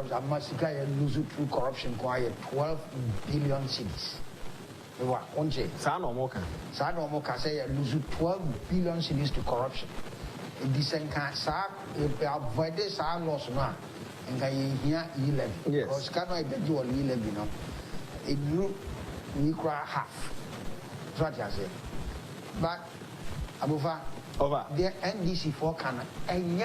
corruption. Amasika ya lose through corruption quiet 12 billion cedis. Ewa, onje. Sa no mo kan. Sa no mo kan say ya lose 12 billion cedis to corruption. Disen kan sa avoid sa loss no a nga here 11 because cannot be do 11 no. It grew we cry half. So what I say. But abufa over the NDC for Canada and the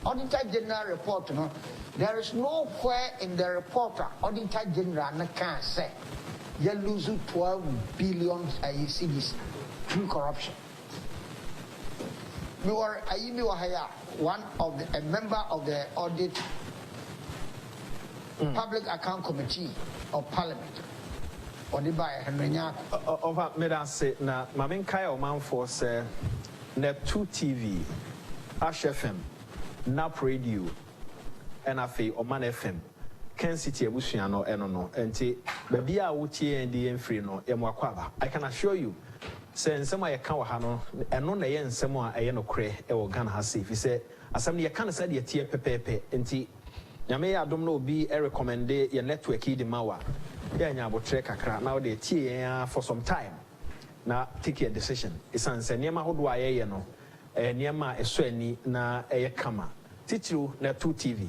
Auditor General report. No, there is nowhere in the report Auditor General can say you lose 12 billion cedis through corruption. One of a member of the audit public account committee of parliament. Over Medase na Maminkai Omanfm say Net 2 TV, Omanfm, NAP Radio, NFA Omanfm, Ken City Abusiano Enono, and Babia Uti and the Enfrino, Emwakwaba. I can assure you, say in some way a Kawahano, and no Nayan Samoa Ayano Cray, or Gan Hasif. He said, as some you can't say the Tia Pepe, and T. Yamea don't know be a recommended your network the Mawa. Yeah, now they tea for some time. Now take your decision. It's an Niama Hodwa no, Niama Esweni na Kama. Titu na 2 TV.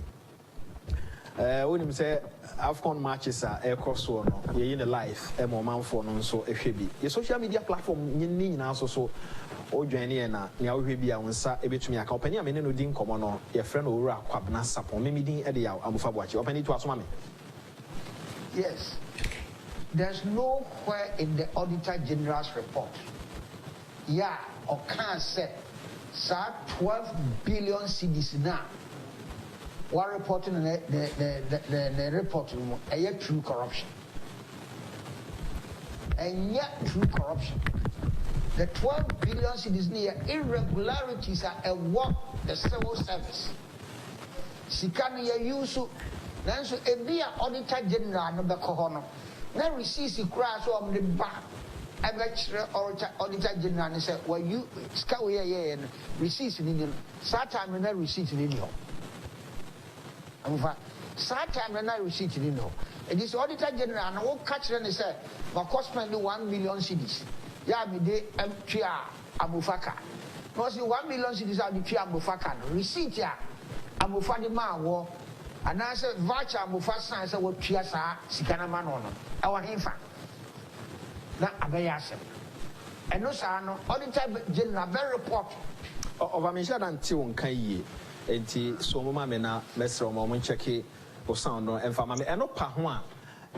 When him say Afcon matches are air cross one, you're in the life, Omanfm so a should your social media platform, you need now so. O journey na nya ohwe bia wonsa ebetumi aka opani amene no din komo no ye friend owura kwabna sapon me din e de ya amufa boachi opani to asoma me. Yes, there's nowhere in the Auditor General's report or can say 12 billion cedis now what reporting the report a true corruption and yet true corruption. The 12 billion cedis near irregularities are a work the civil service. Sikani ya yusu nanso ebia Auditor General no bekohono na receipts crash on the back abechre Auditor General ne say well you ska we ye receipts ni no time na receipt ni no amfa time na receipt ni no it is Auditor General na wo catch ne say ma cost spend 1 million cedis ya me de amtua amufaka no say 1 million cedis a de amufaka no receipt ya amufa de ma wo anase voucher amufa san say wo tua sa sikana ma no no e wo hemfa na abeya asem eno sa no Auditor General be report over me sha dan ti won kan yie enti so mo ma me na mesro mo check o sound no emfa ma me eno pa ho a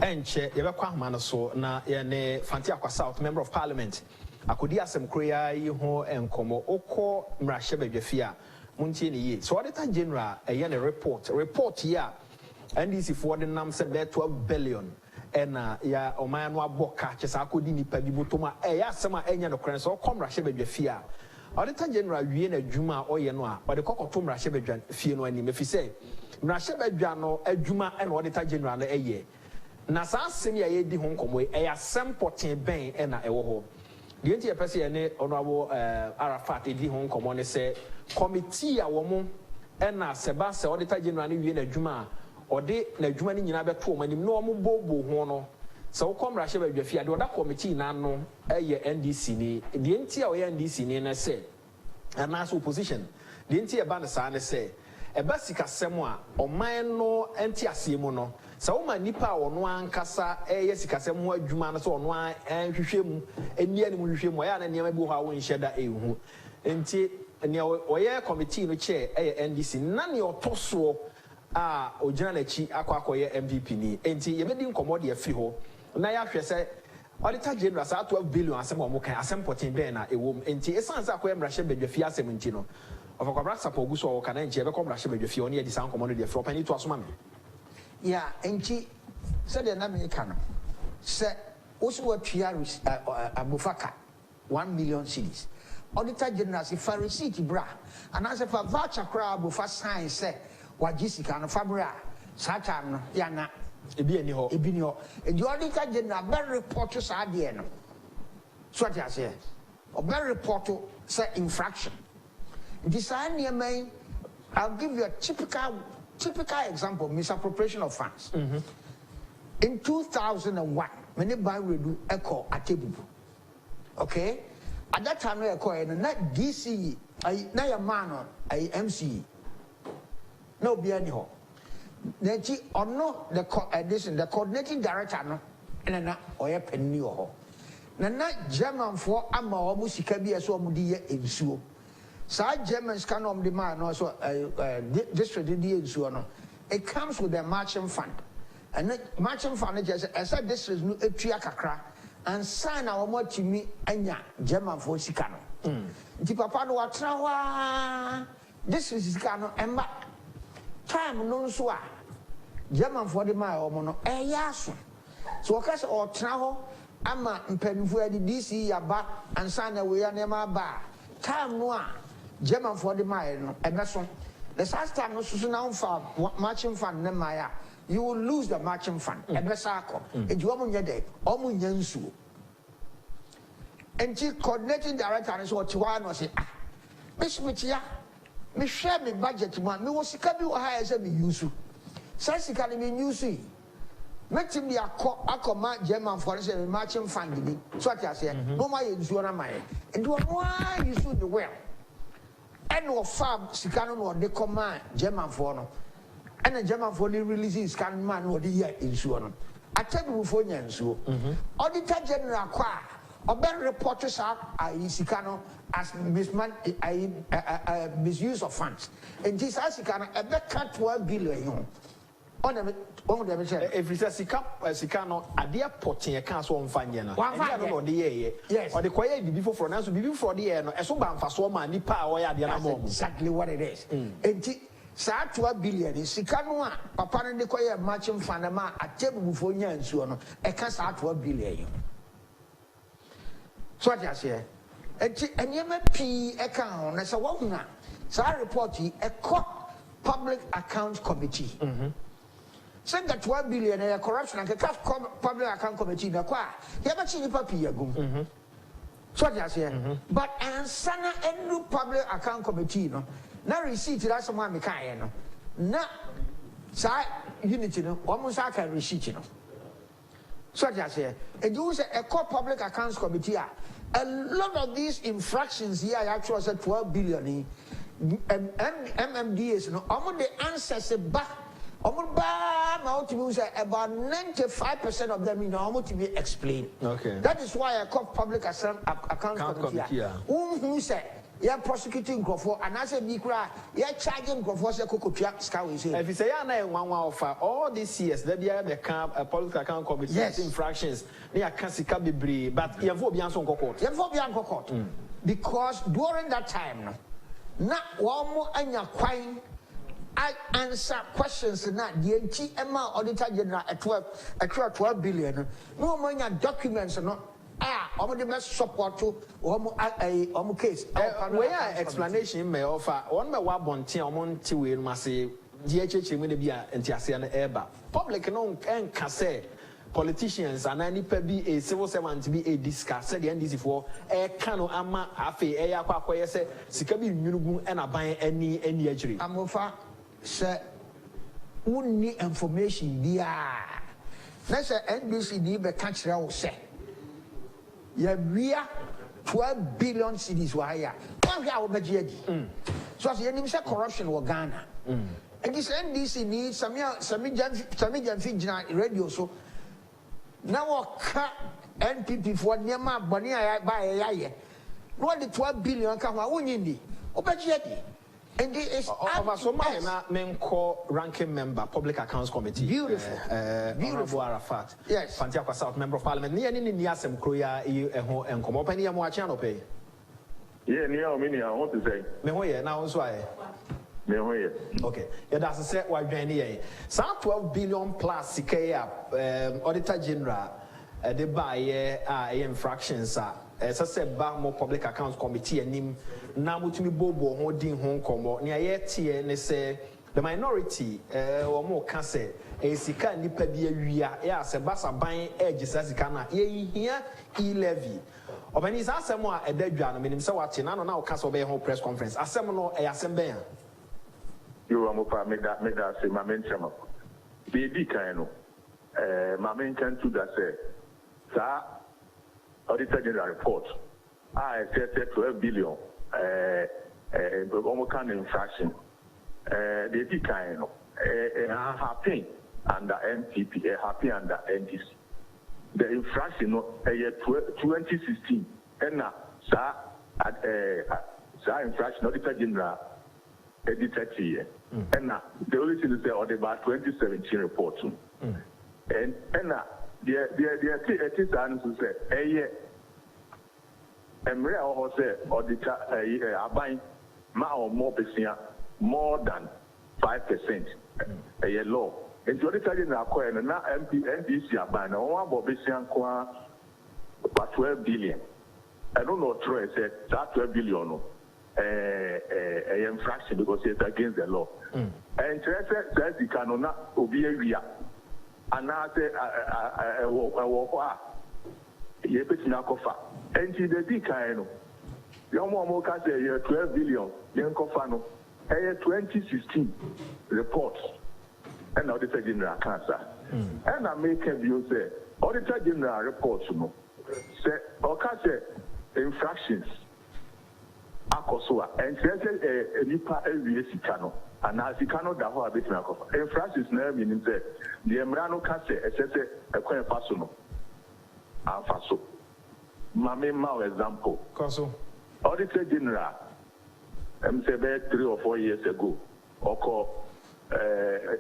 enche ye be kwa homa no so na ye ne Fanti Akwa South member of parliament akodi asem kroya yi ho enkomo okọ mrahye badwafi a muntie ne yi so Auditor General ye ne report ya NDC for the nam said 12 billion ena ya oman no aboka kyesa akodi nipa bi botoma ya asem a enya no kren so okọ mrahye badwafi a Auditor General wie na adwuma oye no a ode kokoto mrahye badwafi no ani mefi say mrahye badwa no adwuma ena Auditor General no eye na sa asem ya ye di ho nkomo e ya sempoten ben e na ewo ho de nti e pese ye ne honorable Arafat di ho nkomo ne se committee a wo mo e na seba se Auditor General ne wie na adwuma ode na adwuma ni nyina beto o manim no o mo bobo ho no se wo komra hye ba dwafia de oda committee na no e ye NDC ni de nti a wo ye NDC ni na se na so opposition de nti e ba ne sa ne se e ba sikasem a oman no enti asemu no sa wo ma nipa ono ankasa eye sikasem ho adwuma no so ono anhwehwe mu eni ani mu hwehwe mu ya na niam bi ho a wo nhye da ehu enti ne oye committee no chair eye NDC na ne otoso a ogina na chi akwakoye MVP ni enti ye bedi nkomo de afi ho na ya hwe se Auditor General sa 12 billion asem o mo kan asem potin ben na ewom enti esanse akoye mrahye badwafi asem nti no ofakwa sapo oguso o kana nche be ko mrahye badwafi oni e di san nkomo no de afi opani to asoma me ya enti se de na me kan se osu wa tua abufaka 1 million cedis Auditor General si fa receipt bra anase fa voucher kra abufa sign se wajisika no fabra sa time no ya na ebi ni ho and the Auditor General be report to sa de no so what you say o be report to say infraction Design your main. I'll give you a typical example, misappropriation of funds. In 2001, when they buy redu echo at table. Okay? At that time, we echo and not DC, na your man on a MC. No be any ho. Neti or no the coordinating director no and na or penny or na German for ama almost kabi as one di ensuo. Sa Germans can on the man also district ensuo no. It comes with a marching fund. And that marching fund just as a district no etua kakra and sign our more to me anya German for sikano. Nti papa no watra wa district sikano emba time no so a German for the mile or mono yaso. So okase or traho ama mpanifo adi DC yaba and sign away and ema ba time no a German for the mile no emeso the last time no so now for marching fund ne maya you will lose the marching fund ebesako eju omo nyede omo nyansuo enti coordinating director so tiwa no say ah mesmitia me share me budget man me wo sika bi wo ha ese me use say sika ni me use metim dia akoma German for say marching fund ni so ati ase no ma ye nsuo na mai enti wo a use the well and no fab sika no de command German for no and the German for the releases can man no de year nsuo no atabu for nya nsuo auditor general kwa oben reporters are isikano as misuse of funds and this asikano ebe cut 12 billion on them if it's a sikano adia potin e kan so onfanye na e no de ye yes or the quiet before for now so before the year no e so ba mfa so ma nipa a wo ya de na mo exactly what it is and sa 12 billion sikano a papa no de quiet matching fund ma atebu fo nya nsuo no e ka sa 12 billion so what you say and you may P account as a woman. So I report you a public account committee. Send that 12 billion corruption and public account committee. You have a chini papi. So what you say, but and sana new public account committee no. Now receipt that's someone me can no. Na sa unity no. Almost I can receipt no. So what you say, and you say a public accounts committee. A lot of these infractions here actually said 12 billion MMDAs no almost the answers back almost about 95% of them in almost to be explained. Okay. That is why I call public account committee. Who said you're prosecuting Crawford and I said you're charging Crawford say if you say all these years there be a public account committee infractions they can see but you have court because during that time not one more I answer questions na the NTMA auditor general at 12 billion no more documents no the best support to case. Where explanation may offer one by one bonti we must say DHH may be an Tiasian Eba. Public no can say politicians and any be a civil servant to be a discuss said the NDC for a cano ama afe a aqua say Sikabi Nubu and a buy any injury. Amofa say only information be that's a NDC be catch say. Yeah, we are 12 billion cedis were here. So as you say corruption was Ghana. And this NDC needs some radio so now NPP for Nema Bonia by a year. What the 12 billion come out in the and this is call ranking member, Public Accounts Committee. Beautiful. Beautiful Arafat. Yes. Fantiakwa South Member of Parliament. Ni Niasem Kroya and come up any more channel pay. Yeah, I want to say. Me now so I. Okay. Yeah, that's a set why Jenny. Some 12 billion plus CKA Auditor General the buy infractions as I said back more Public Accounts Committee and him now to me bobo holding home combo near yet and say the minority or more can say a sika nipa bi awia ya se basa ban edge sasika na ye hia e levy Obani is asemo a edadwa no menim se wate na no na oka so be ho press conference asem no e asem ben you am pa me da say ma menchama baby kan no ma menkan to that say sa auditor general report I said 12 billion almost kind of infraction baby kan no happy under NPP happy under NDC the infraction no 2016 and sa infraction auditor general edited here. And the only thing is that about 2017 report. And the it is answer say Emre or say auditor abine ma or more percent more than 5% a law. And the auditor general acquire na NDC abine one more percent about 12 billion. I don't know Troy said that 12 billion a infraction because it's against the law. And says the canona obi area. And I say I walk ye betina kofa. And the dikano. Your mom can say 12 billion, yen kofa no. 2016 report. And Auditor General cancer. And I make a view say Auditor General report no. Say or can say infractions. Akosua and say nipa ewie sika no ana sika no da ho abeti na kofa en Francis na meaning say the emra no ka say esese ekwan fa so no afa so mame ma example koso Auditor General say 3 or 4 years ago oko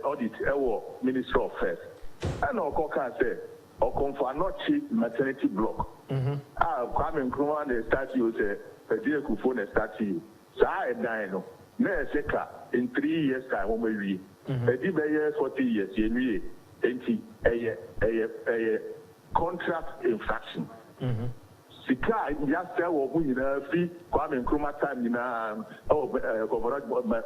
audit ewo Ministry of Health and oko ka say oko for not cheap maternity block Kwame Nkrumah na start you say Pedia Kufone starting. Sa no. Na seka in 3 years time when we edi be 40 years ye enti a contract infraction. Sika just tell wo hu nyina fi Kwame Nkrumah time nyina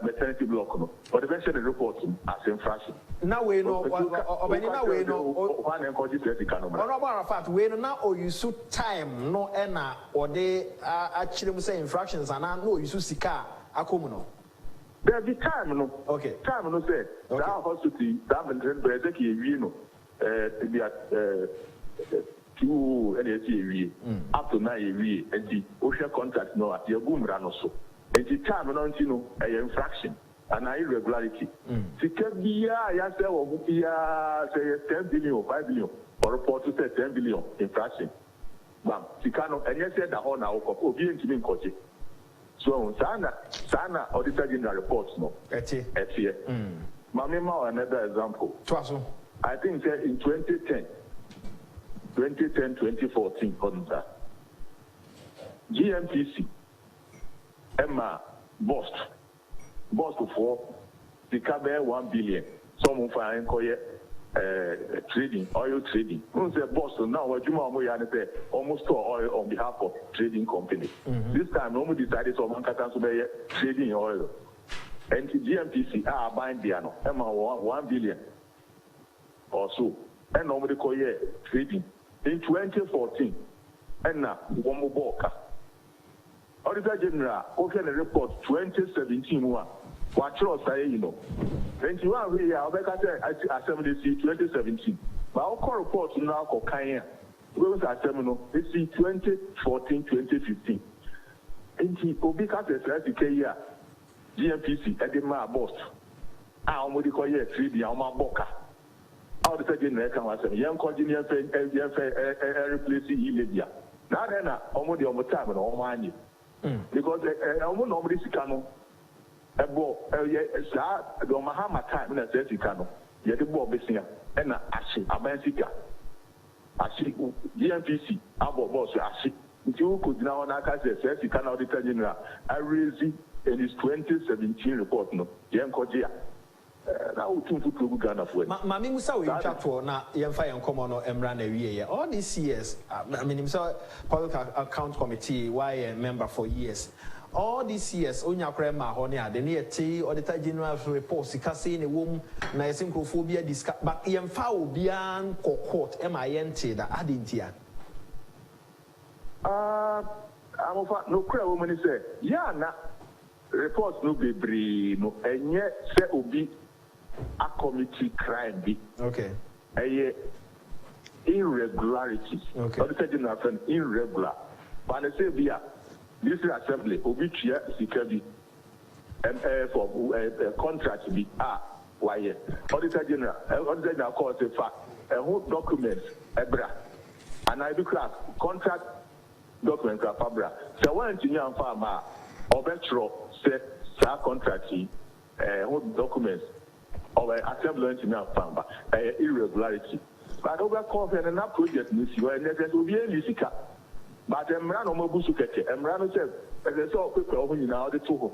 maternity block no. But the version report as infraction. Now we know obani na we know one encourage Sika no. Honorable Arafat we know now o use time no na o de actually say infractions and no use sika akomu no. There be time no. Okay. Time no say that hospital that brother ki ewi no two NSE up to 9 ewi and the ocean contract no at your boom ran also. And the time no no a infraction and irregularity. Sika biya ya say wo biya say 10 billion or 5 billion or report to say 10 billion infraction. Bam, sika no and you said that on our obi ntimi nkoje. So sana Auditor General reports no. Etie. Mame ma another example. Twaso. I think that in 2010, 2014, GMPC, Emma Bost for the cabe 1 billion. Some find trading, oil trading. Who's the boss now? What you say almost store oil on behalf of trading company. This time, nobody decided to be trading oil. And the GMPC are buying piano, Emma 1 billion or so. And nobody call trading. In 2014, and now one more book. Auditor General, okay, the report 2017 one. What you say, you know. 21 we are assembly 2017. But our core report now called Kenya. We was assembly this is 2014, 2015. And the Obika says year GMPC at the ma boss. I almost call you 3D on my boka. Auditor General can was a young continuous replace Libya. Now then, almost the time and all money. Because almost nobody can. Ebo do mahama time na say sika no ye de bo besia e na ahye abansika ahye GMPC abo boss ahye nti wo ko dina ho na aka say sika na Auditor General a raise in his 2017 report no ye nkoje a na wo tuntu progu Ghana for mami musa we twato na ye mfa ye nkomo no emra na wie ye all these years I mean himself public account committee why a member for years. All these years, onya kra ma ho ne ade ne yete Auditor General report sika say ne wom na yesinkrofobia discuss but ye mfa obian court e ma ye nte da adentia I'm no crowd woman say, yeah, na reports no be brave, no, and yet say obi a committee crime be okay. Irregularities. Okay. What is it? Irregular. But I say, via this assembly, obi chia sikabi, and for contract be why? Auditor General, Auditor General calls a fact, a whole documents, ebra, and I do class contract document fabra. So one engineer and farmer, or vetro set contract whole documents, or assembly engineer farmer, irregularity. But over coffee and that project, Miss you, and there will be a musica. But Emran or Mobusuke, Emran said, as I saw quick over you now, the two.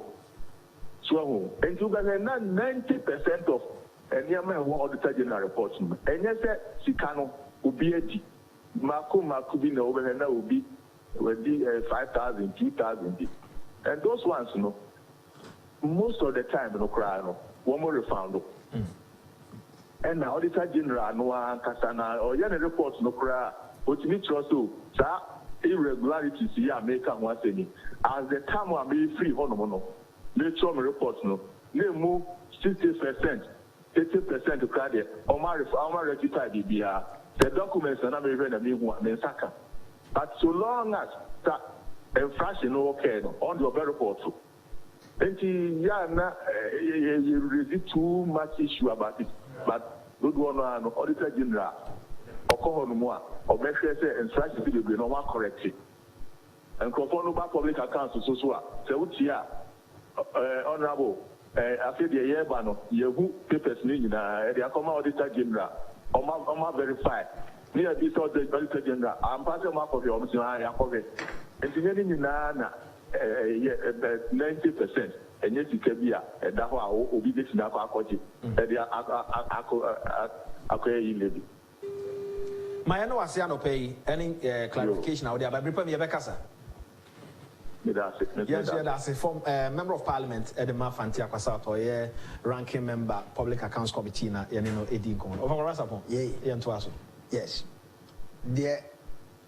So, and you got 90% of any man who auditor general reports. And yes, Sikano will be a G. Marco Marcubino over and that will be 5,000, 2,000. And those ones, you know, most of the time, no cry, no, one more refund. And now auditor general no kasana or any reports no cry, but you need to also irregularities here make one thing. As the time I be free no. They show me reports no. They move 60%, 80% to credit. Or my register BBR. The documents are not even a me saka. But so long as that infraction okay on your report. And yeah, you raise too much issue about it. But good one auditor general or more or make sure say infraction to be no more corrected. And conform back public accounts so so here honorable after the year bano you papers need they come auditor general or verify near this auditor general I'm passing my copy of my copy and na 90%. And yes, you can be a that will be this in our coach. My no was no pay any clarification out there, but prepare me a becasa. Yes, that's a form member of parliament at the Mafantia Kwasa or ranking member public accounts committee na Yanino Edingon. Over Rasapon, yes. There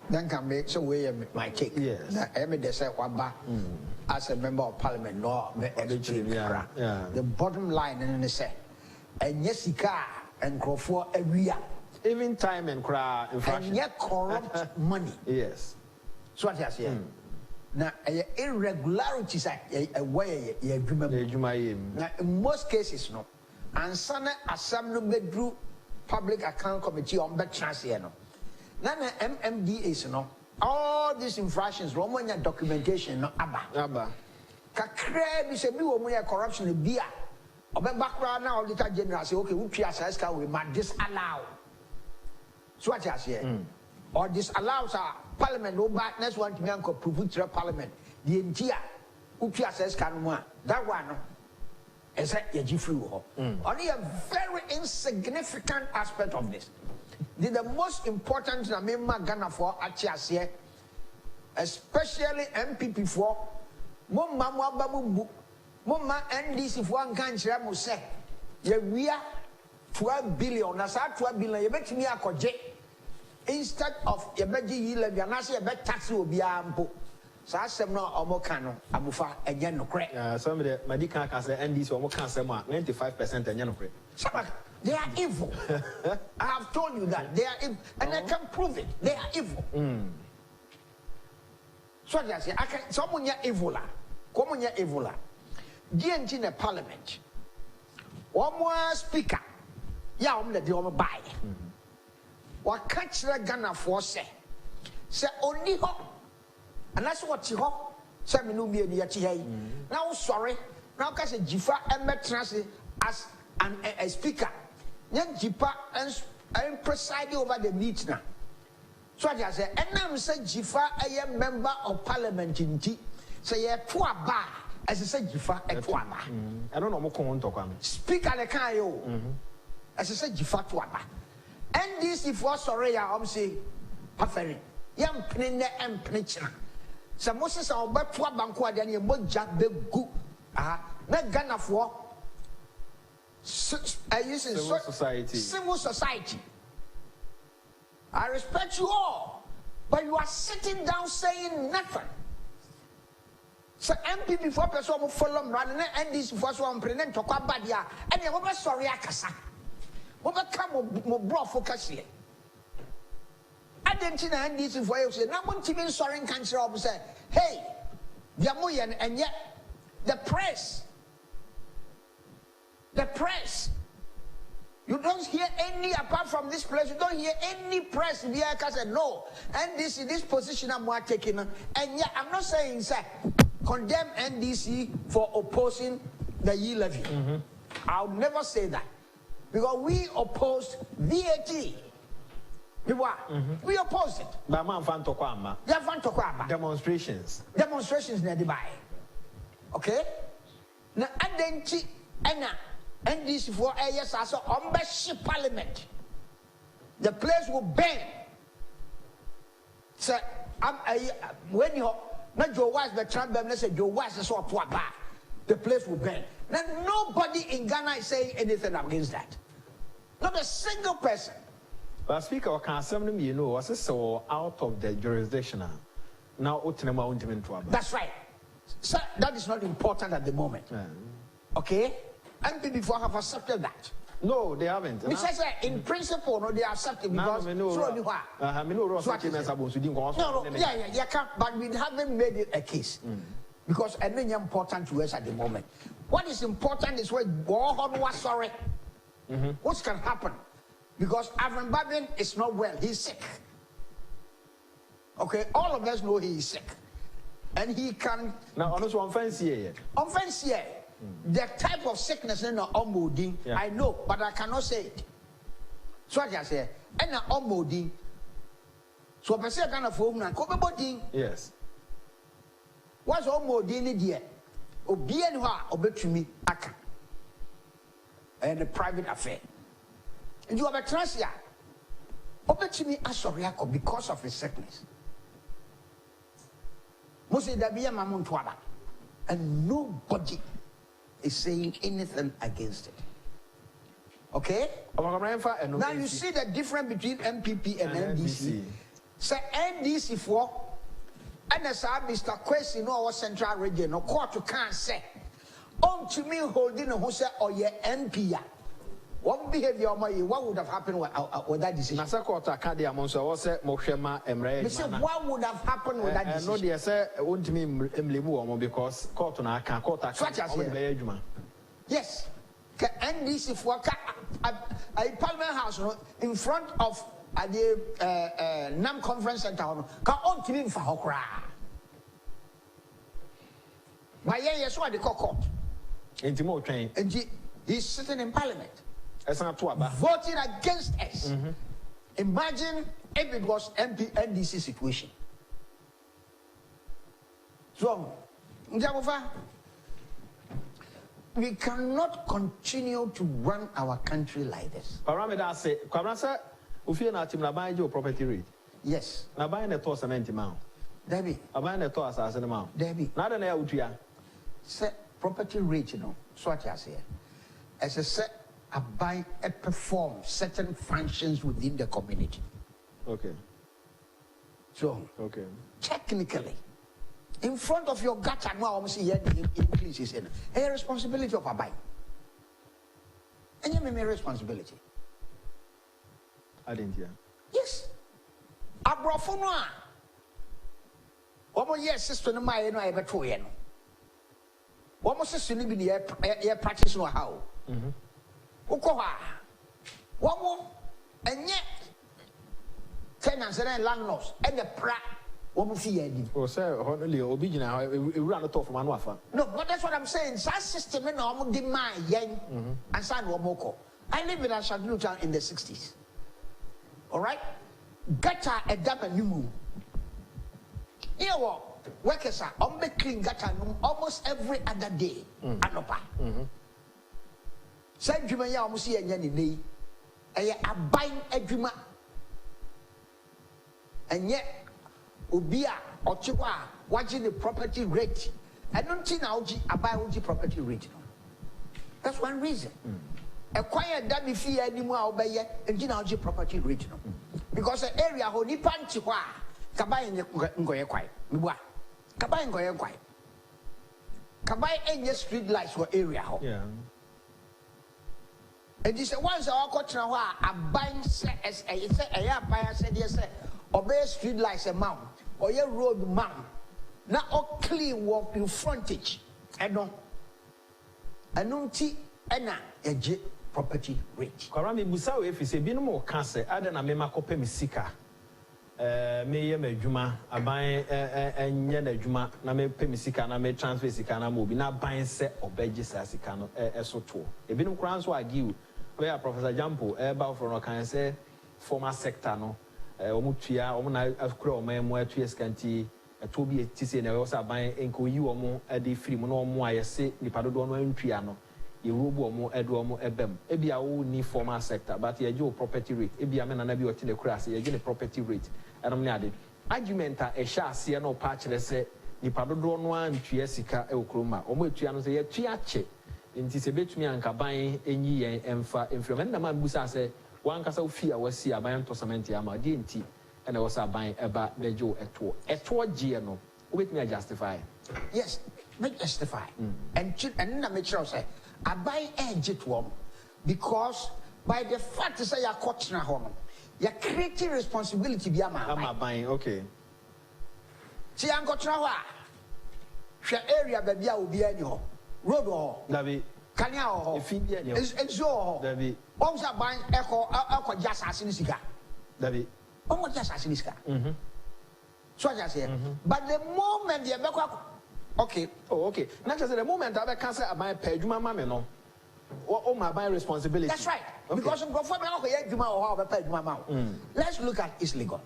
then can make so way my cake. Yes. They say waba as a member of parliament no the bottom line and they say and yesika and crofo area even time and cry infraction and yet corrupt money. Yes. So what you say now irregularities a way now in most cases no and sana assembly bedroom public account committee on back chance here no now MMDAs no all these infractions Romania documentation no abba kakra bi se bi wo mo corruption bi a obe background now auditor general say okay we try size can we ma disallow so what you say or disallows parliament no back next one to me anko prove to parliament the entia we try size can mo that one no is that you free only a very insignificant aspect of this the most important na me Ghana for achiase especially MPP for Mumma Babu Mumma NDC for one country mo say we are 12 billion na sa 12 billion you bet me akoje instead of you bet yi levy na say you bet tax obi ampo sa asem no omo kan no abufa enye no kre some of the medical can say NDC omo kan say 95% enye no kre they are evil. I have told you that they are evil, and I can prove it. They are evil. So I say, I can. Someone ya evil la, come ya evil la. DNG in the parliament. One more speaker. Ya the deal buy. What catch the Ghana for say only ho, and that's what you ho. Say me no be the now sorry. Now cause Jifa and as a speaker. Yan Jipa and presiding over the meeting now. So I say, and I'm saying Jifa a member of parliament in T. Say a poor bar as I said Jifa a poor bar. I don't know more to come. Speaker the Kayo as I said Jifa to bar. And this if was sorry, I'm saying, Paffery, young Prinne and Pritchard. Some Moses are about poor banquet and your book Jack Big Goop. Not Ghana for. Civil society. I respect you all. But you are sitting down saying nothing. So MP before person follow running and this for some president to come back here and you will sorry akasa. We come more broad focus here. I didn't know this for you say now one TV sorry cancer of say hey Yamuyan and yet the press you don't hear any apart from this place you don't hear any press via said no and this position I'm taking and yet I'm not saying say condemn NDC for opposing the E levy. I'll never say that because we opposed VAT. We opposed it. Demonstrations near the buy. Okay? Now and NDC for years also on parliament. The place will burn. So when you not Joe Wise, but Trump, say Joe Wise is so bad. The place will burn. Now nobody in Ghana is saying anything against that. Not a single person. But Speaker, can some you know was so out of the jurisdiction now. That's right. So that is not important at the moment. Okay, and before have accepted that. No, they haven't. In principle, no, they accept it because but we haven't made it a case because it's important to us at the moment. What is important is when was sorry. What can happen? Because Avram Babin is not well, he's sick. Okay, all of us know he is sick. And he can now honestly offense here. The type of sickness in the I know, but I cannot say it. So I can say, and the onboarding. So I say, kind of home and come about yes. What's onboarding there? Obienwa obetumi aka. And a private affair. And you have a transia. Obetumi asoriako because of his sickness. Mose dabia mamun twaba. And nobody is saying anything against it. Okay? Now you see the difference between MPP and NDC. So NDC for and as Mr. Kwesi no our central region no court can't say on to me holding who say or your MP. What behavior what would have happened with that decision? What would have happened with that decision? No, they say won't me because court na can court yes. NDC for a Parliament House in front of the NAM Conference Center can on to him for Hokra. My yes, what the court. And he's sitting in Parliament. Voting against us. Imagine if it was NDC situation. So, we cannot continue to run our country like this. Property rate. Yes. Na buy na to cement ma. Debbie. Buy na to asase ma. Debbie. Na na utua. Say property rate, you know. So what I say. As I said, a buy and perform certain functions within the community. Okay. So okay. Technically, in front of your gutter, now I'm saying English is in a responsibility of a buy. And you may responsibility. I didn't hear. Yes. Abrofuna. Omo yes sister no my no ebe to ye no. Omo sister ni bi ye practice no how. Uko ha. Omo enye tenants and landlords and the pra omo fi ye di. Oh say honestly obi gina e run to for manu afa. No, but that's what I'm saying. That system no omo di man yen and san omo ko. I live in Ashadulu town in the 60s. All right? Gutter a dam and you. Here, workers are on clean gutter almost every other day. Anopa. Same Juma ya almost here and day. A buying a Juma. And yet, Ubia or Chiwa watching the property rate. I don't think now I buy property rate. That's one reason. Acquire that if you anymore obey and you know property rate. Because the area who nipan chiwa Kabai ngoye kwai. Mibwa. Kabai ngoye kwai. Kabai enye street lights for area ho. Yeah. And this once I got now a buying say a ya buyer said yes obey street lights a mount or your road mount. Now all clean walk in frontage. I don't ena a property rate. Karami busawo if you say binu mo cancer, other na mema kope misika. Me ye me juma aban enye na juma na me pe misika na me transfer sika na mo bi na ban se obeji sa sika no so to. Ebinum kran so agiu where Professor Jampo ba for no kan say former sector no omutua omo na akura omo mo atua skanti to bi etise na we so aban enko yi omo ade free mo na omo ayese nipa dodo no antua no ye robo omo edo omo ebem ebia wo ni formal sector but ye jo property rate ebia me na bi o tine kura se ye je property rate anam ne ade argument a ehya ase no pa kire se nipa dodo no antua sika e okroma omo etua no se ye tua che nti se betumi ankaban enyi yen emfa enfrem na ma busa se wan kasa ofi a wasi aban to cement ya ma de nti na wasa aban eba bejo eto gie no obetumi justify. Yes, make justify. And na make sure say aban edge to because by the fact say ya court na ho ya creating responsibility bi ama aban. Okay, ti an court na ho a hwe area ba bia obi ani ho road ho David kanya ho efindi ani ho enzo ho David on sa ban eko jasa asini sika David on jasa asini sika so I just say but the moment you be okay okay na just the moment I be can say aban pay adwuma ma me no o ma aban responsibility. That's right. Okay. Because go for me okay adwuma o ha be pay adwuma ma. Let's look at East Legon.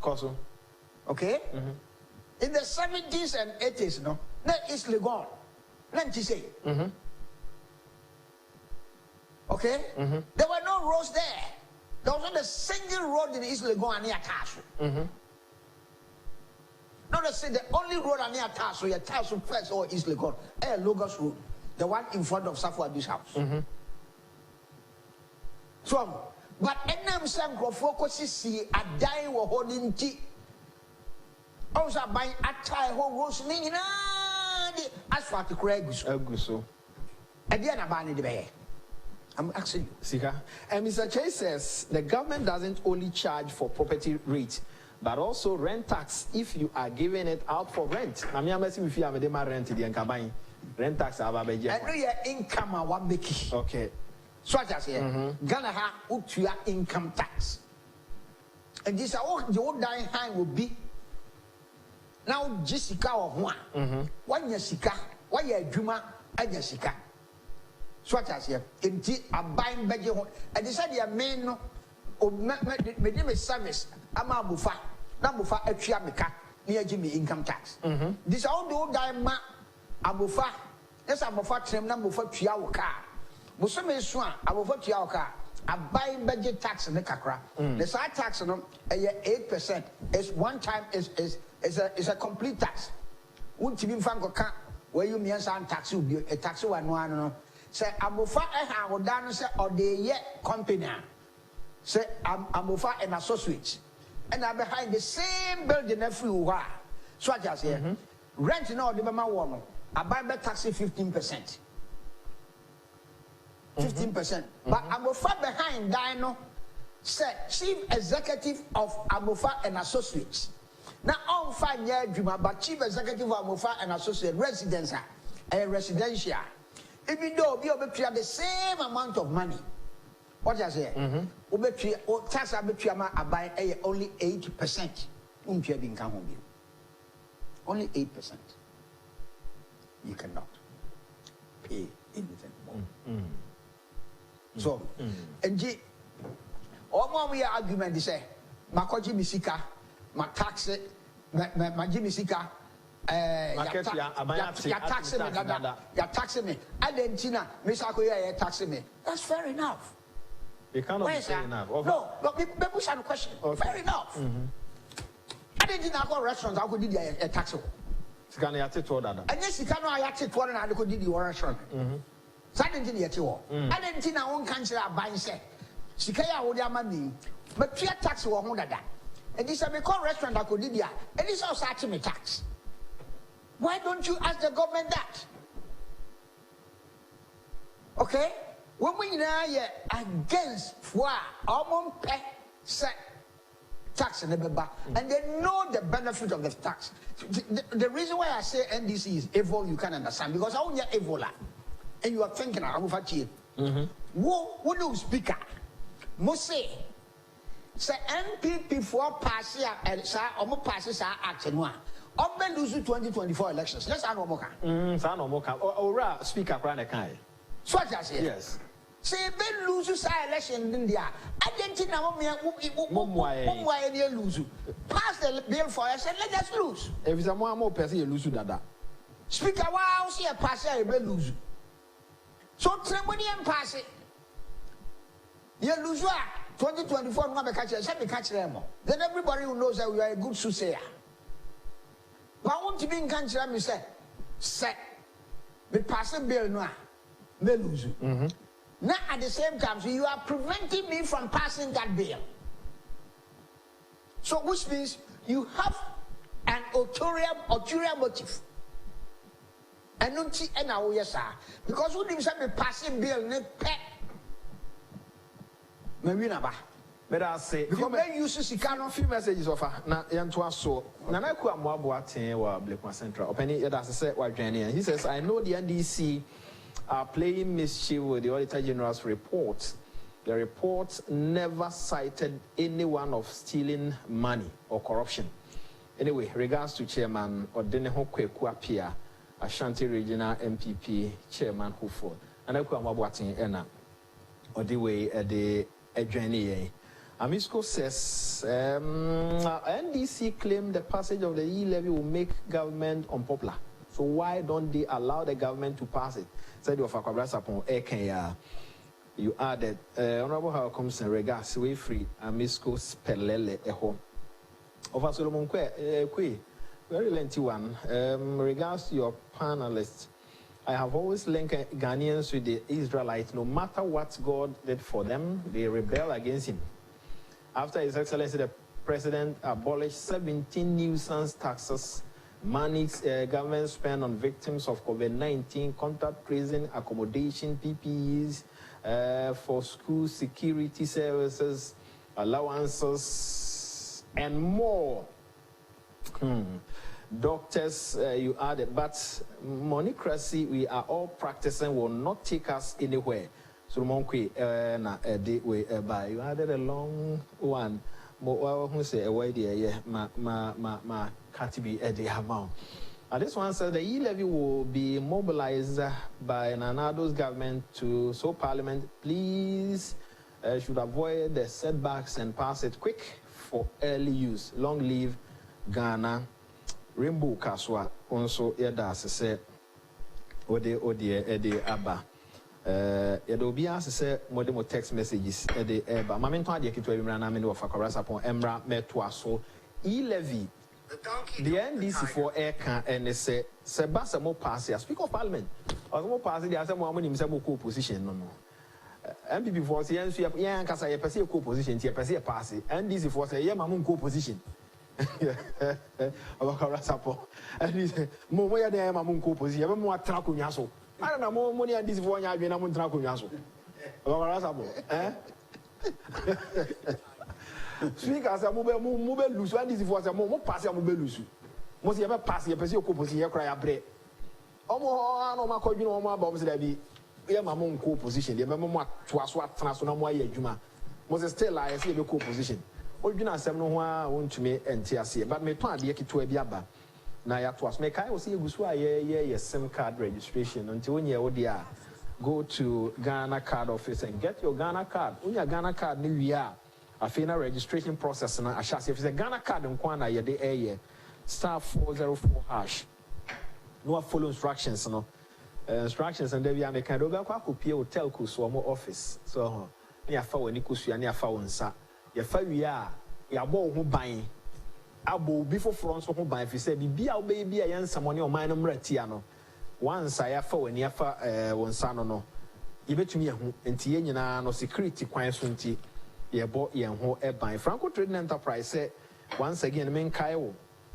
Koso Okay? In the 70s and 80s no na East Legon let me say okay there were no roads there. There was not a single road in East Legon near Tasso. Not to say the only road near Tasso, your Tasso first or East Legon, Logos Road, the one in front of Safwa Abi's house. So, but Enam Sam focus see a die or holding tea. Also buying a tie whole rose nina asphalt to Craig's. Aguso. And then about the bay. I'm asking you. Sika. And Mr. Chase says the government doesn't only charge for property rate, but also rent tax if you are giving it out for rent. I mean, I'm asking if you have a rent the Nkabay. Rent tax I know your income are one big. Okay. So I just say, Ghana ha up to your income tax. And this all the old dying high will be now Jessica or one. One Jessica, why you Juma and Jessica. So I just say, indeed, a buying budget. And they said, your men no, me service, Ama Bufa, Nabufa, a Chiamika, near Jimmy income tax. This all the old dying ma Abufa, yes, Abufa, Trim number for Chiao car. Musome Swan, Abufa Chiao car. A buying budget tax in the Kakra. The side tax on 8% is one time is a complete tax. Wouldn't you be Franco car where you mean some tax will be a tax one. Say Abufa will down say or the yet company. Say Abufa and associates. And I'm behind the same building everywhere. So I just say rent in all the Mama woman. I buy back tax 15%. 15%. But Abufa behind Dino said chief executive of Abufa and Associates. Now on 5 year Juma, but chief executive of Abufa and Associates residential. Even though we have the same amount of money. What I say? Tax I buy only 8%. Only 8%. You cannot pay anything more. So, and all we argument is say, Makoji Misika, my tax it, my Jimmy Sika, you're taxing me. Argentina, Miss Akoya, you're taxing me. That's fair enough. You cannot be fair enough. No, but people have a question. Fair enough. Argentina go restaurants, I could do a tax. Can you take order? And yes, you cannot take one and I could do the restaurant. Suddenly, yet you all. Argentina won't cancel our buying set. Sikaya would have money, but clear tax or more than that. And this is a call restaurant that could do that. And this is also me tax. Why don't you ask the government that? Okay? When we are against tax and they know the benefit of the tax. The reason why I say NDC is evil, you can understand, because I own your Ebola. And you are thinking, I'm over here. Who do speaker? Must say NPP for passing and say, almost passes our action one. Open lose 2024 elections. Let's add more. Ora speaker Kranakai. So what I say? Yes. Say Ben lose our election in India. I didn't know why they lose. Pass the bill for us and let us lose. If someone more person you lose that. Speaker, wow, see a pass a lose. So Tremony and pass it. You lose 2024 no catch us, me catch them. Then everybody who knows that we are a good soothsayer. But I want to be in country, me say, me pass a bill no, me lose. Now at the same time, so you are preventing me from passing that bill. So which means you have an ulterior motive. And don't see any yes, sir. Because who didn't say me passing bill ne pet. Me win aba. But I say because when you see few messages of na yanto so na na ku amoabo aten wa Blakwa Central. Openi yeda say wa dwane and he says I know the NDC are playing mischief with the Auditor General's report. The report never cited anyone of stealing money or corruption. Anyway, regards to Chairman Odeneho Kweku Apia, Ashanti Regional MPP Chairman Huford. And I come watching Ena or the way the journey. Amisco says NDC claimed the passage of the E-levy will make government unpopular. So why don't they allow the government to pass it? Said you of upon Kenya. You added Honorable How comes in regards way free Amisco Spelele Eho. Over Solomon Kwe, very lengthy one. Regards to your panelists, I have always linked Ghanaians with the Israelites. No matter what God did for them, they rebel against him. After His Excellency the President abolished 17 nuisance taxes, money government spent on victims of COVID-19, contact tracing, accommodation, PPEs, for school security services, allowances, and more. Doctors, you added, but monocracy we are all practicing will not take us anywhere. So, Monkey, na a day way by you added a long one. More who say a way there, ma can't a day amount. And this one says the E-levy will be mobilized by Nanado's government to Parliament, please should avoid the setbacks and pass it quick for early use. Long live Ghana. Rainbow Kaswa also yada say ode aba yedo bia say modemo text messages ede eba mame to ade kitu abimra na me no fa korasa upon emra meto aso E-levy the NDC for air can and say Sebasa mo pass ya Speaker of Parliament or mo pass the asem mo nim say mo co position no MPP for say yan kasa ye pese co position tie pese pass NDC for say ye ma mo co position and he said, Momo ya de ma munko position, ya mo atra ko nyaso. Ara na mo ni andi sifo nya adwe na mo ntra ko nyaso. Obakara sabo, Speaker say mo be lusu andi sifo say mo pass ya mo be lusu. Mo se ya be pass ya pese ko position ya kra ya bre. Omo ho na ma ko dwene omo aba mo se da bi ya ma munko position, ya be mo atoa so atena so na mo aye adwuma. Mo se still I say be ko position. Ojuna asem no ho a wontumi ente ase but me to ade kitu abi aba na ya to as me kai wo se egusu a ye SIM card registration until when you there go to Ghana card office and get your Ghana card when your Ghana card ni wi a afina registration process na ahase if the Ghana card nkwa na ye de eye *404# no follow instructions no instructions and there we are me kan do ba kwa kopie hotel ko so mo office so ni afa wani kusua ni afa wonsa ya fa wi a ya bo ho ban abo before front so ho ban fi say bibia wo be bia yan samone o man no mratia no once ya fa wani afa wonsa no yebetumi ehu enti ye nyina no security kwan so nti ye bo ye ho e ban Franco Trading Enterprise say once again men kayo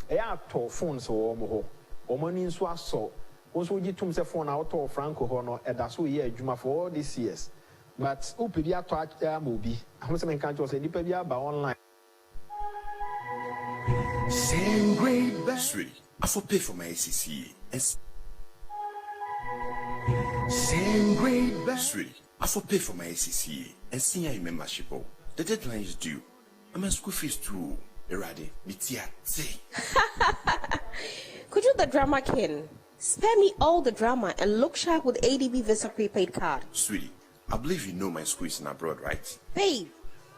eya to phones wo mo ho omani nso aso also gi tum se phone out of Franco ho no eda so ye adwuma for all these years but upedi ato amobi ahom se men kan jo se nipa bi aba online same grade back. Sweetie, I for pay for my ACCA. Same grade back. Sweetie, I for pay for my ACCA and senior membership. The deadline is due. I'm in school fees too. Erade, say. Could you the drama king? Spare me all the drama and look sharp with ADB Visa prepaid card. Sweetie, I believe you know my school is in abroad, right? Babe,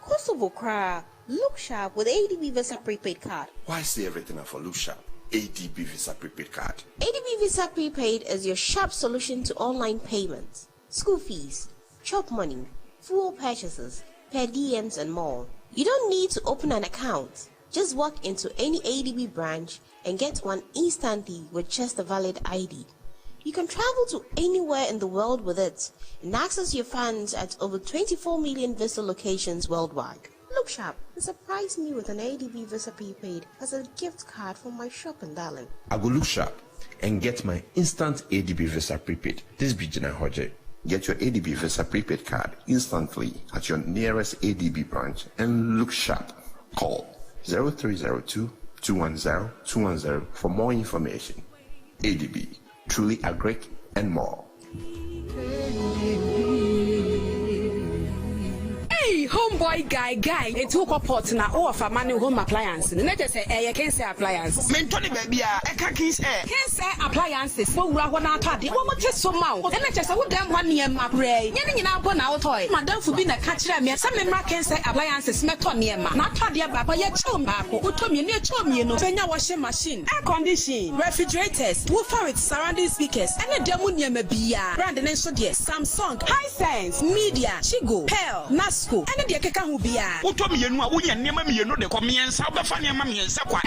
Kosovo cry. Look sharp with ADB Visa prepaid card. Why say everything for look sharp? ADB Visa prepaid card. ADB Visa prepaid is your sharp solution to online payments, school fees, shop money, fuel purchases, per diems and more. You don't need to open an account. Just walk into any ADB branch and get one instantly with just a valid ID. You can travel to anywhere in the world with it and access your funds at over 24 million Visa locations worldwide. Look sharp and surprise me with an ADB Visa prepaid as a gift card for my shopping, darling. I go look sharp and get my instant ADB Visa prepaid. This be Jina Hoje. Get your ADB Visa prepaid card instantly at your nearest ADB branch and look sharp. Call 0302-210-210 for more information. ADB, truly agric and more. Hey, homeboy guy, it took a pot now offer money home appliance. The next say, I can say appliance. Mentoni baby, I can't say appliances. So we are one out of the one just so mouth. And I just would them 1 year my pray. Yanning out one out toy. Madame for being a catcher, me some member can say appliances met on near ma. Not to the Baba yet chum back. Who told me near chum, you know, Pena washing machine, air conditioning, refrigerators, woofer with surrounding speakers, and a demonia may be brand and so dear Samsung, Hisense, Media, Chigo, Pearl, Nasco. And the Kaka who be a. Who told me you know, we are near me, you know, the communion, South Bafania, Mammy, and Sakwa.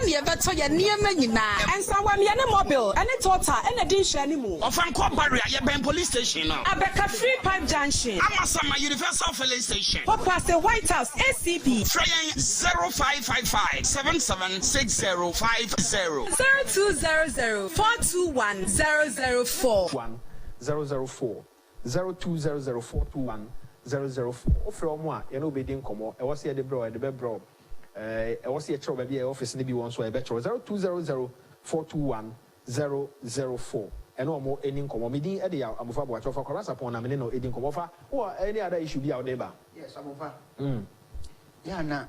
Near better near me now. And someone yana mobile, and a total, and a dish anymore. Of Uncle Barry, I have police station. I bet a free pipe junction. I'm a summer universal filling station. What past the White House, SCP. Trying 0555 776050. 0200 421 004 004 0200 421 004 offer mo a ye no be din komo e wose ye de bro e de be bro e wose ye chero ba bi e office ne bi won so e be chero 0200 421 004 and no more any komo me din e de ya amofa bo achofa kwara sapon na me no edin komo fa wo any other issue bi a wo ba yes amofa ya na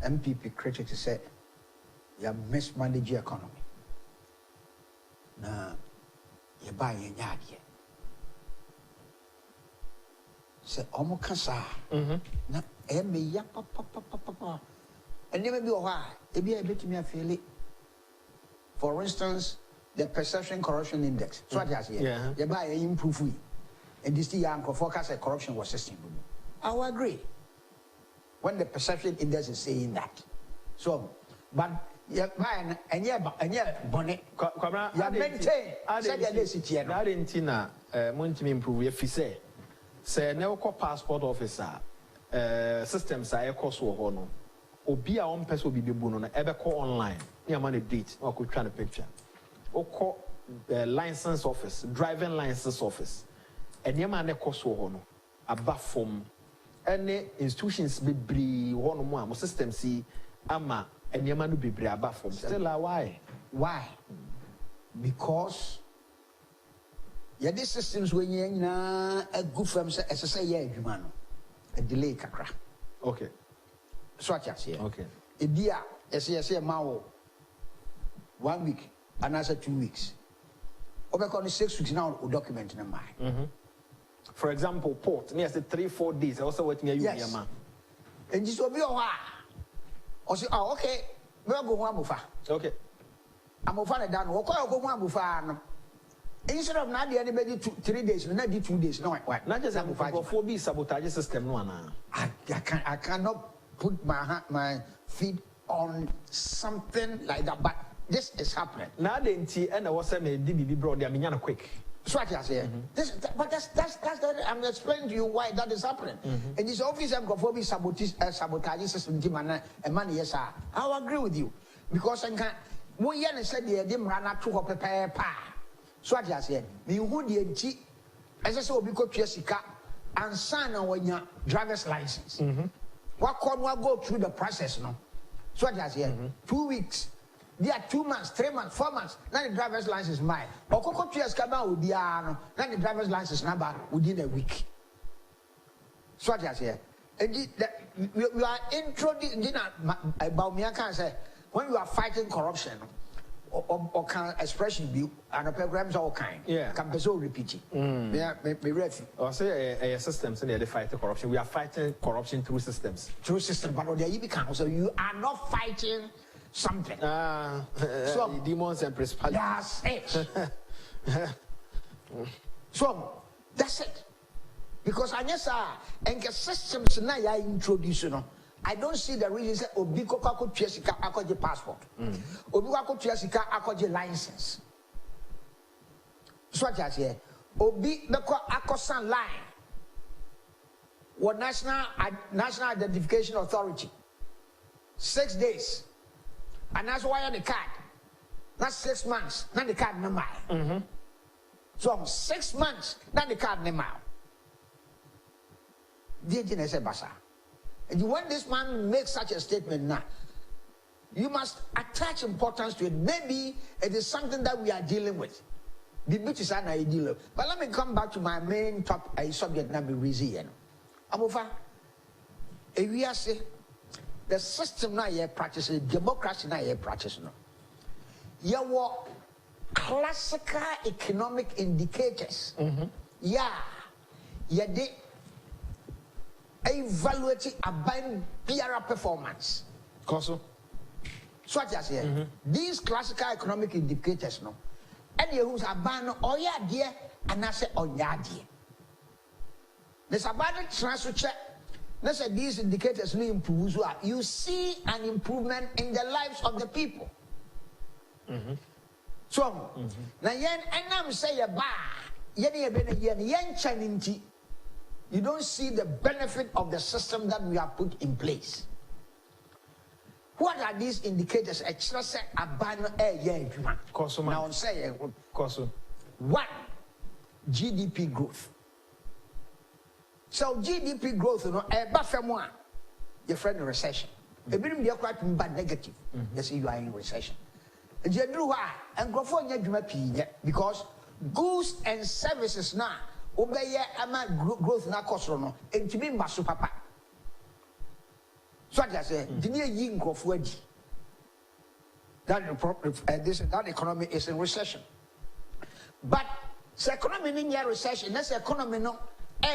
MPP critics say you mismanage your economy na you buy a nyade say omo kasa na e me ya papa and never be why e be betimi afele for instance the perception corruption index so what you say you buy improve we and this year forecast corruption was sustainable. I will agree when the perception index is saying that so but yeah and bonnet ya maintain said the city na rentina montimi improve if you say never call passport officer systems are cost wo no obi a on person obi bebu no na ebe call online near man date or could try a picture or call license office driving license office and near man cost wo no aba from any institutions be bri one more system see ama and near man be bri aba from still why because yeah, these systems when you a good firm say adwuma no a delay kakra. Okay. So what you say? Okay. A dia say ma 1 week and another 2 weeks. Over 6 weeks now o document na mai. For example, port near say 3-4 days. I also wait me you ma. And this will be o say okay. We go ho amofa. Okay. Amofa na dan wo kwa go ho amofa no. Instead of not the anybody 3 days, not 2 days, no. Why? Not just for be sabotage system, no. I cannot put my feet on something like that, but this is happening. Now the NT and I was saying, DBB bro, they are quick. So what I say, but I'm explaining to you why that is happening. And this office of Gofobi sabotage system, and money, yes, sir. I agree with you because I can't. We said the dim ran up to her prepare pa. So what I say, me who the as I saw because Jessica and sign on your driver's license. What can we go through the process no? So what I say, 2 weeks. There are 2 months, 3 months, 4 months. Now the driver's license is mine. Or Coco Trias come out with the now the driver's license number within a week. So what I say, and you are introducing about me. I can say when you are fighting corruption or can expression be and programs all kind. Yeah, can be so repeating. Me ready. Or say a systems in the fight corruption. We are fighting corruption through systems. Through systems, but there you become so you are not fighting something. So demons and principalities. That's it. So that's it. Because I guess and the systems now you introduce, you know. I don't see the reason say Obi Kokako Tiesika Akoje passport. Obi Kokako Tiesika Akoje license. So what I say, Obi Beko Akosan line. What National Identification Authority. 6 days. And that's why the card. That's 6 months. Not the card number. So 6 months. Not the card number. Didn't say Basa. And when this man makes such a statement now, you must attach importance to it. Maybe it is something that we are dealing with. The bit is an ideal. But let me come back to my main subject now. I'm over. If we are say the system now you're practicing, democracy now you're practicing. You were classical economic indicators. Yeah, did evaluating about PR performance. So what I say, these classical economic indicators, no, and you who's a ban or yeah, dear, and I say, oh, yeah, dear. There's a bad transfer check. Let's say these indicators no improve. You see an improvement in the lives of the people. So, now yen and I'm say a bar, yen you don't see the benefit of the system that we have put in place. What are these indicators? Extra say a banner now say one GDP growth. So GDP growth, you know, a buffer one, your friend in recession. A bit of quite bad negative. You see, you are in recession. And you do why and go for your because goods and services now obey a growth na cost no and to be masu papa. So I say, the near yin of wedi. That economy is in recession. But the economy in your recession, that's the economy no.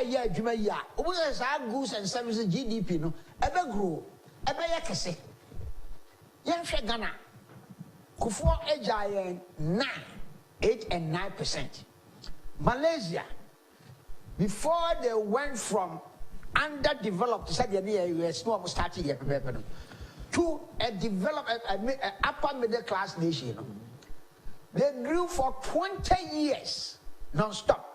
Yeah, Juma ya. We have goods and services GDP no. Ever grow. Ever yakese. Yan share Ghana. Kufo ejayen 8 and 9%. Malaysia, before they went from underdeveloped to a developed, upper middle class nation, they grew for 20 years non-stop.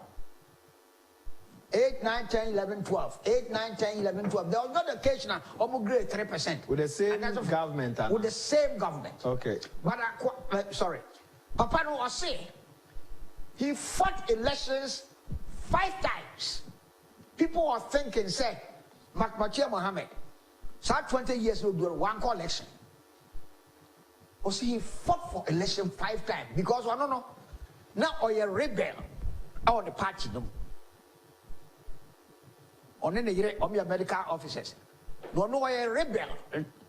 8, 9, 10, 11, 12. 8, 9, 10, 11, 12. There was not occasional almost grade 3%. With the same government. With the same government. Okay. But sorry. Papa no was say he fought elections 5 times. People were thinking, say, Machia Mohammed, so 20 years will do one election. Or see, he fought for election 5 times because I don't know. Now, or a rebel or the party, no. On any medical officers. No, a rebel.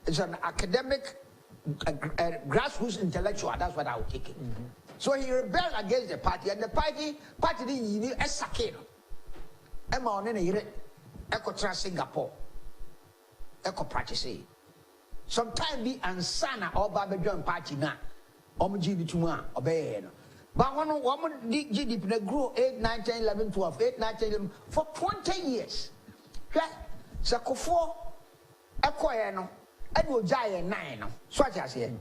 It's an academic, grassroots intellectual. That's what I would take it. So he rebelled against the party, and the party didn't need a second. Emma on any echo trust Singapore, echo practice. Sometimes be ansana or Babajon party now, GDP to one obey. But one GDP grew 8, 9, 10, 11, 12, 8, 9, 10, 11 for 20 years. Sakofo Ekoyeno, Edward Giant 9, so I say. And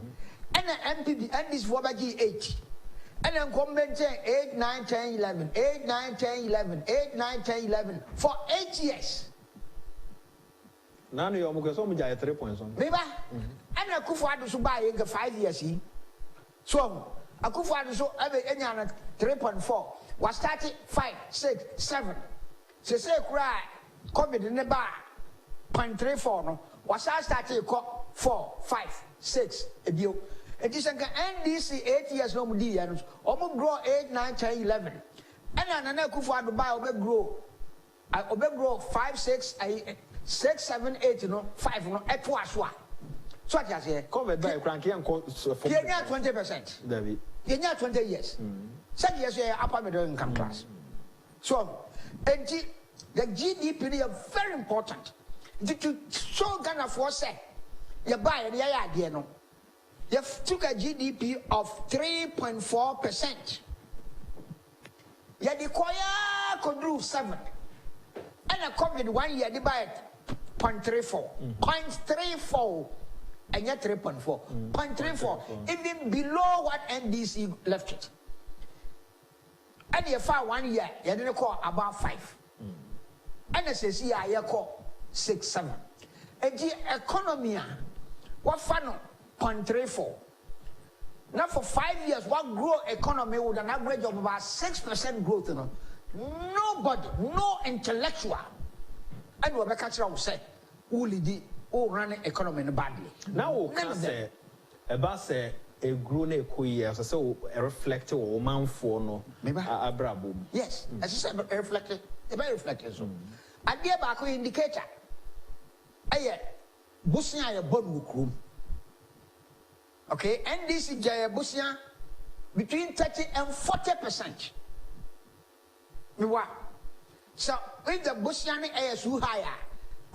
the MPB and this Wabaji 8. And then come maintain 8, 9, 10, 11, 8, 9, 10, 11, 8, 9, 10, 11 for 8 years. Now you are so much 3 points on. Maybe. And I could find to buy 5 years. So I could find so every 3.4 was started 5, 6, 7. So say cry, COVID in the bar, 0.34 no. Was I started 4, 5, 6 a deal. It is an NDC 8 years no more. Almost grow 8, 9, 10, 11. And I could find to buy grow 5, 6, 6, 7, 8, 5 at twice one. So I say, covered by cranky and 20%. You near 20 years. 7 years upper middle income class. So, the GDP is very important. To show Ghana for say, you buy the idea no. You took a GDP of 3.4%. You require could do 7. And a COVID 1 year, they buy 0.34. 0.34 and yet 3.4. 0.34, even below what NDC left it. And you found 1 year, you didn't call about 5. And SSC, I call 6, 7. And the economy, what fun 0.34. Now for 5 years, what grow economy with an average of about 6% growth, nobody, no intellectual, and we're back at say, who lead run economy badly. Now, say about say a grown a queer, so a reflective or man for no, maybe a brabo. Yes, as I said, reflected, a very reflective. So, I dear back indicator. Aye, Busia a bone room. Okay, and this is Jaya Busia between 30 and 40%. So, if the Busian is too higher,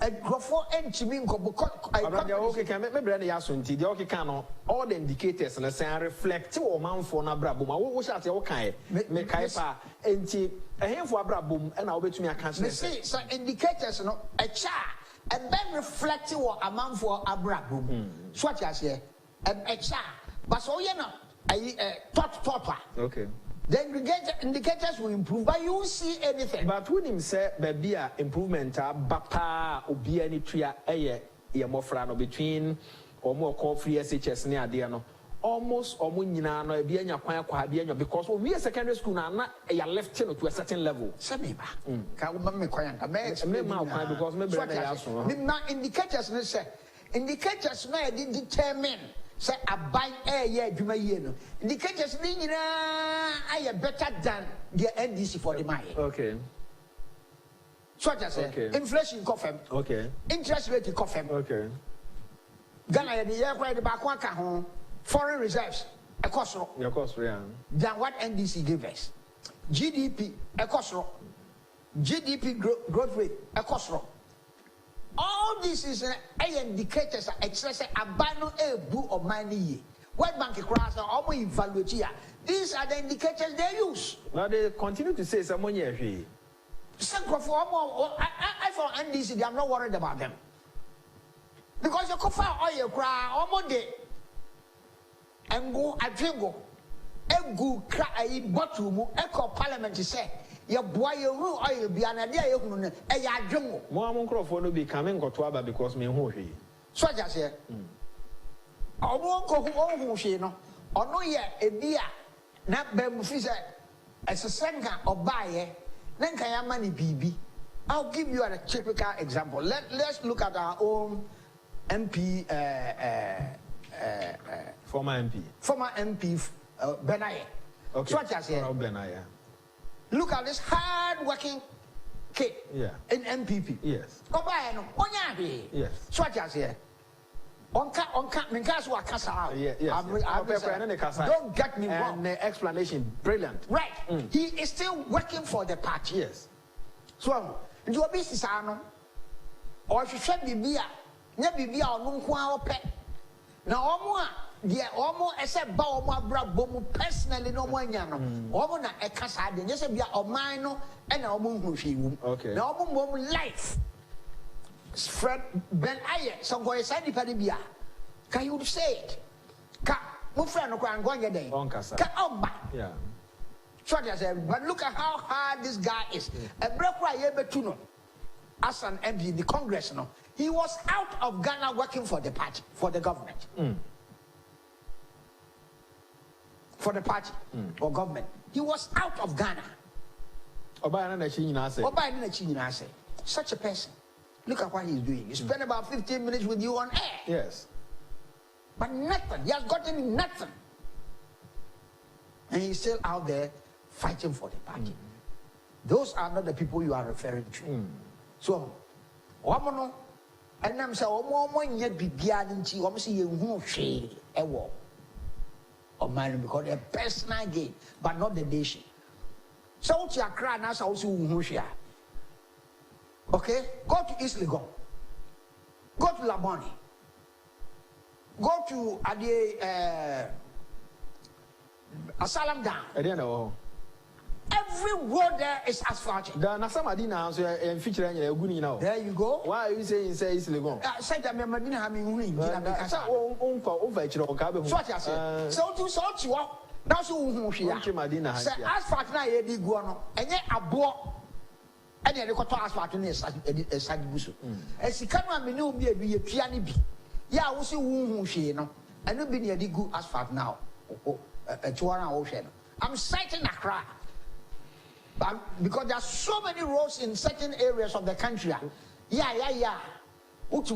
a grofo and Chiminko, okay, can make me brand yasunti, the okay cano, all the indicators and say reflect or man for Nabrabum. I will shout your kind, make Kaipa, and a handful of Brabum, and I'll bet me a cancer. See, so indicators, a char, and then reflective or a man for Abrabum. So what you say, a char, but so you know, a tot. Okay. The indicators will improve, but you won't see anything. But when him say baby improvement, bapa obi any tria mofrano between or more call free SHS near Diano. Almost or munina no be anya kwa because when we are secondary school now you left to a certain level. Samiba. Can me kwanga because maybe indicators say indicators may determine say a buy air yeah no indicators I better than the NDC for the money. Okay. So what I say, inflation coffee. Okay. Interest rate coffee. Okay. Ghana the year quite the back one home. Foreign reserves a cost than what NDC gave us. GDP a cost GDP growth rate a cost. All this is indicators are excessive abandon a book of money. What bank cross are almost evaluate here. These are the indicators they use. Now they continue to say someone here. Some for I for NDC, I'm not worried about them. Because you could find oil cry almost day. And go a jingle. A good cry bottle mu echo parliament say. Your boy, your rule oil be an idea of a yard. More microphone will be coming got to because me who he. So I just say, I won't go home, she no, or no, yet a beer, not Bemfisa as a second or buyer, then can have money, BB. I'll give you a typical example. Let's look at our own MP, former MP, Benaya. Okay. So what I say, Benaya. Look at this hard-working kid in MPP. Yes. Go by no. Yes. So what I say, on minkas wa kasa. Yes. Don't get me wrong. And the explanation brilliant. Right. He is still working for the party. Yes. So, you business ano. Or if you should be beer, never be beer or no kwa ope. Now, omo deɛ ɔmo ɛsɛ ba ɔmo abra bomu personally no ɔmo anya no ɔmo na ɛka saa deɛ nyɛ sɛ bia ɔman no ɛna ɔmo nhu hwee wom na ɔmo mmom life Fred Ben Aye so nkɔyɛ saa nipa no bia ka you would say it ka My friend, I'm going to get Yeah. But look at how hard this guy is. A break as an MP in the Congress, he was out of Ghana working for the party, for the government. For the party or government. He was out of Ghana. Such a person. Look at what he's doing. He spent about 15 minutes with you on air. Yes. But nothing. He has gotten nothing. And he's still out there fighting for the party. Those are not the people you are referring to. So, Wamono, and I'm saying, yet be guaranteed, almost you who say a war. Or man, because a personal gain, but not the nation. So, to your crown, as also who share. Okay? Go to East Legon. Go to Laboni. Go to Asalam Down. I don't know. Every road there is asphalted. There you go. Why are you saying say East Legon? Say that me Medina ha me hu ni na me kasa. So over So what you say? So you walk. Now so hu hwe ya. Say asphalt na ye di go no. Enye abo. Ene ye koto asphalt na esadi buso. Esika no amene obi edu ye tua ni bi. Ya wo se hu hwe no. Eno bi na ye di go asphalt now. I'm citing Accra. Because there are so many roads in certain areas of the country. Yeah. So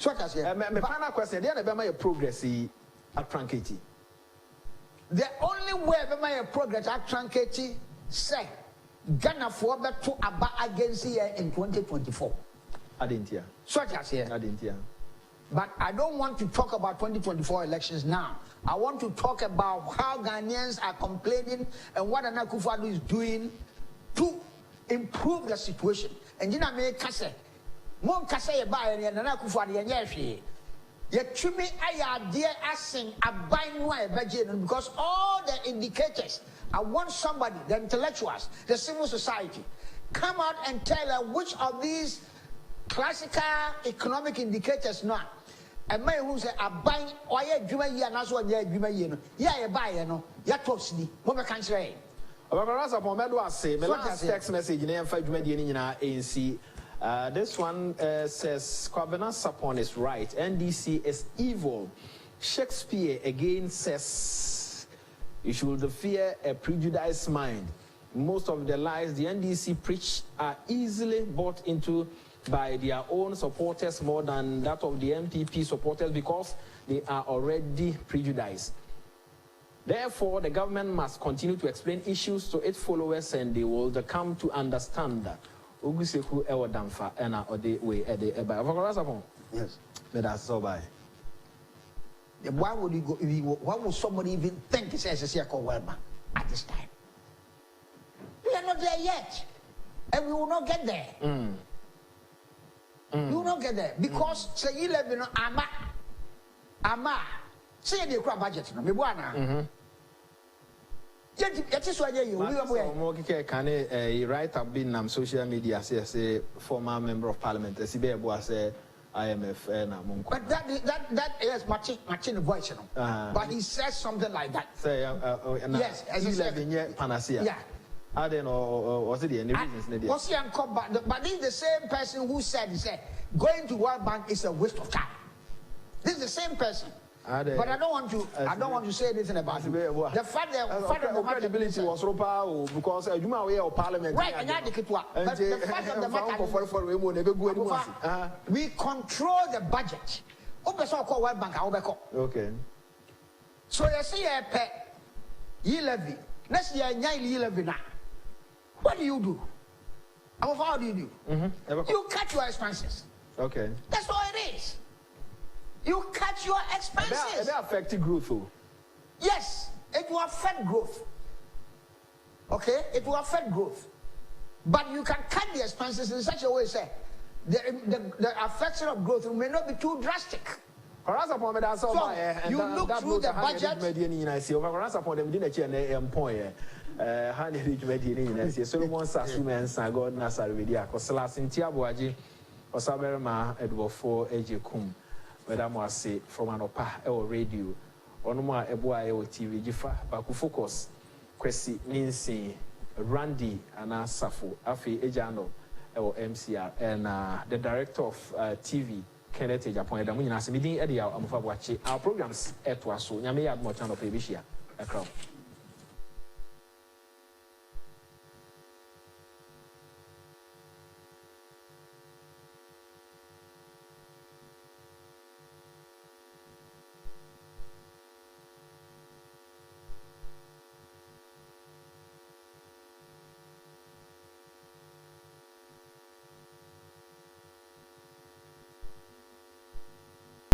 what I say? My final question: there never my progress at Tranketi. The only way ever my progress at Tranketi say Ghana for better about against here in 2024. I didn't hear. So what I say? I didn't hear. But I don't want to talk about 2024 elections now. I want to talk about how Ghanaians are complaining and what Nana Akufo-Addo is doing to improve the situation. And you know, me kase, mon kase ye ba ye Nana Akufo-Addo ye nyehwe. Ye tumi ayade asing aban no ebeje no because all the indicators. I want somebody, the intellectuals, the civil society, come out and tell her which of these classical economic indicators now. And my who say a buying or a juma year and also a juma year. Yeah, buy no, ya toasty, what can say? Upon Medwa say, my last text message in 5 million in our ANC. This one says, Covenant upon is right. NDC is evil. Shakespeare again says, you should fear a prejudiced mind. Most of the lies the NDC preach are easily bought into by their own supporters more than that of the MPP supporters because they are already prejudiced. Therefore, the government must continue to explain issues to its followers and they will come to understand that. Yes. Why would you go? Why would somebody even think it's SSC called Welma at this time? We are not there yet, and we will not get there. You will not get there because say 11 ama say the crop budget no me buana. Yet is why you can write up in social media say former member of parliament say IMF but that is matching voice but he says something like that. Say yes, as 11 panacea. Yeah. I don't know, was it any reasons? But this is the same person who said, going to World Bank is a waste of time. This is the same person. But I don't want to say anything about it. The fact that the credibility was because you know parliament. Right, and but the fact of the matter we control the budget. World Bank. Okay. So you see a pet, ye levy. Next year, ye levy now. What do you do? How do you do? You cut your expenses. Okay. That's all it is. You cut your expenses. It affects growth. Yes, it will affect growth. Okay, it will affect growth. But you can cut the expenses in such a way, say, the affection of growth may not be too drastic. So you look through the budget. Osaberma Edwofo Eje Kum, Madam Wase from Anopa, our radio, Onuma Eboa, our TV, Jifa, Baku Focus, Kwesi Ninsi, Randy, and Safo, Afi Ejano, our MCR, and the director of TV, Kenneth Japan, Damunas, meeting Edia, Amufa Wachi, our programs at Wasu, Yamea Mochano Pebishia, a crowd.